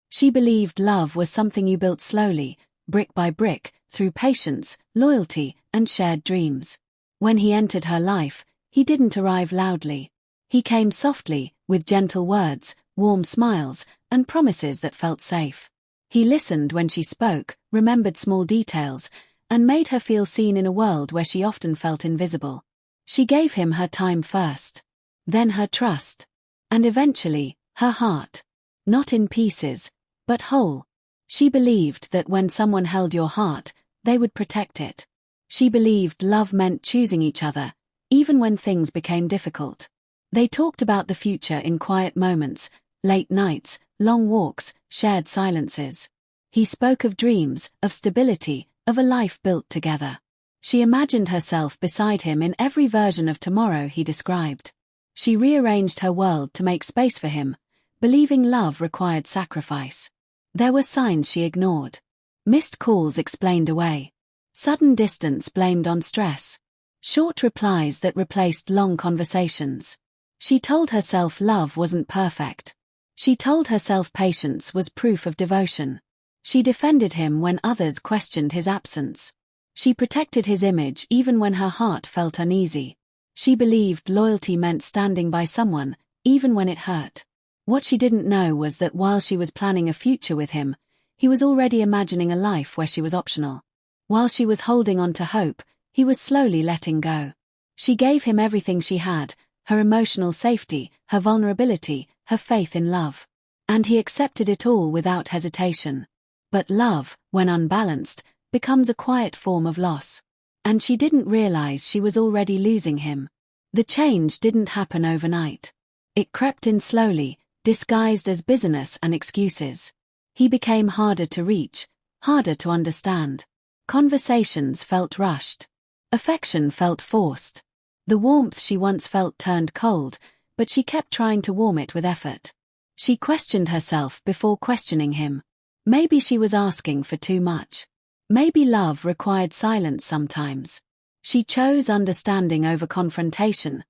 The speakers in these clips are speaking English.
She believed love was something you built slowly, brick by brick, through patience, loyalty, and shared dreams. When he entered her life, he didn't arrive loudly. He came softly, with gentle words, warm smiles, and promises that felt safe. He listened when she spoke, remembered small details, and made her feel seen in a world where she often felt invisible. She gave him her time first, then her trust, and eventually, her heart. Not in pieces, but whole. She believed that when someone held your heart, they would protect it. She believed love meant choosing each other, even when things became difficult. They talked about the future in quiet moments, late nights, long walks, shared silences. He spoke of dreams, of stability, of a life built together. She imagined herself beside him in every version of tomorrow he described. She rearranged her world to make space for him, believing love required sacrifice. There were signs she ignored. Missed calls explained away. Sudden distance blamed on stress. Short replies that replaced long conversations. She told herself love wasn't perfect. She told herself patience was proof of devotion. She defended him when others questioned his absence. She protected his image even when her heart felt uneasy. She believed loyalty meant standing by someone, even when it hurt. What she didn't know was that while she was planning a future with him, he was already imagining a life where she was optional. While she was holding on to hope, he was slowly letting go. She gave him everything she had, her emotional safety, her vulnerability, her faith in love. And he accepted it all without hesitation. But love, when unbalanced, becomes a quiet form of loss. And she didn't realize she was already losing him. The change didn't happen overnight. It crept in slowly, disguised as busyness and excuses. He became harder to reach, harder to understand. Conversations felt rushed. Affection felt forced. The warmth she once felt turned cold, but she kept trying to warm it with effort. She questioned herself before questioning him. Maybe she was asking for too much. Maybe love required silence sometimes. She chose understanding over confrontation,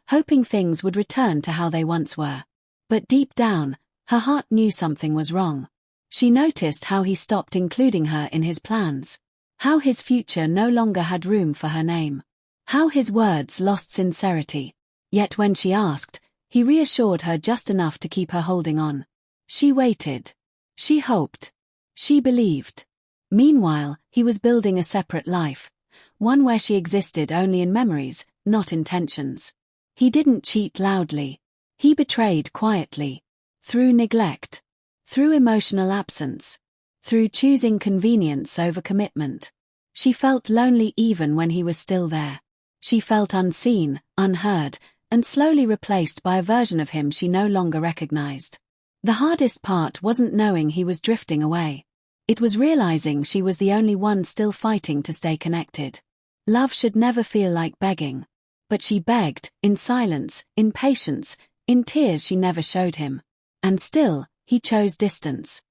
hoping things would return to how they once were. But deep down, her heart knew something was wrong. She noticed how he stopped including her in his plans. How his future no longer had room for her name. How his words lost sincerity. Yet when she asked, he reassured her just enough to keep her holding on. She waited. She hoped. She believed. Meanwhile, he was building a separate life, one where she existed only in memories, not intentions. He didn't cheat loudly. He betrayed quietly. Through neglect. Through emotional absence. Through choosing convenience over commitment. She felt lonely even when he was still there. She felt unseen, unheard, and slowly replaced by a version of him she no longer recognized. The hardest part wasn't knowing he was drifting away. It was realizing she was the only one still fighting to stay connected. Love should never feel like begging. But she begged, in silence, in patience, in tears she never showed him. And still, he chose distance.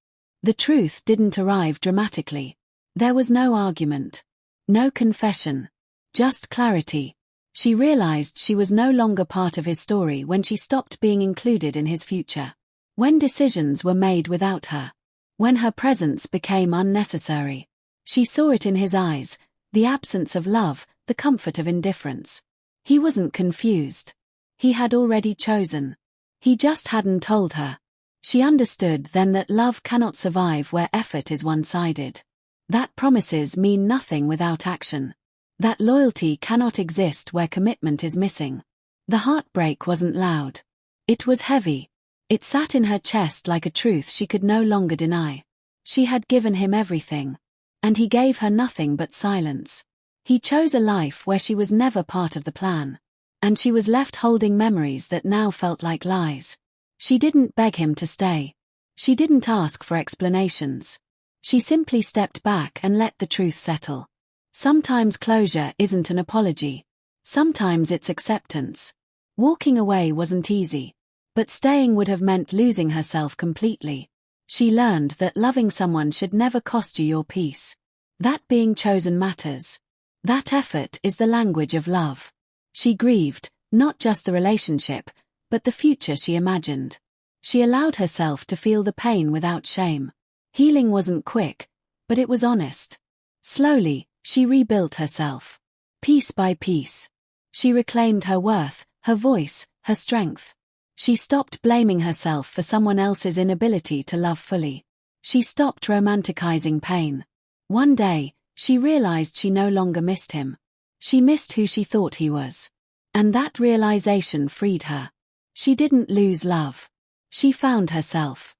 The truth didn't arrive dramatically. There was no argument. No confession. Just clarity. She realized she was no longer part of his story when she stopped being included in his future. When decisions were made without her. When her presence became unnecessary. She saw it in his eyes, the absence of love, the comfort of indifference. He wasn't confused. He had already chosen. He just hadn't told her. She understood then that love cannot survive where effort is one-sided. That promises mean nothing without action. That loyalty cannot exist where commitment is missing. The heartbreak wasn't loud. It was heavy. It sat in her chest like a truth she could no longer deny. She had given him everything. And he gave her nothing but silence. He chose a life where she was never part of the plan. And she was left holding memories that now felt like lies. She didn't beg him to stay. She didn't ask for explanations. She simply stepped back and let the truth settle. Sometimes closure isn't an apology. Sometimes it's acceptance. Walking away wasn't easy. But staying would have meant losing herself completely. She learned that loving someone should never cost you your peace. That being chosen matters. That effort is the language of love. She grieved, not just the relationship, but the future she imagined. She allowed herself to feel the pain without shame. Healing wasn't quick, but it was honest. Slowly, she rebuilt herself. Piece by piece. She reclaimed her worth, her voice, her strength. She stopped blaming herself for someone else's inability to love fully. She stopped romanticizing pain. One day, she realized she no longer missed him. She missed who she thought he was. And that realization freed her. She didn't lose love. She found herself.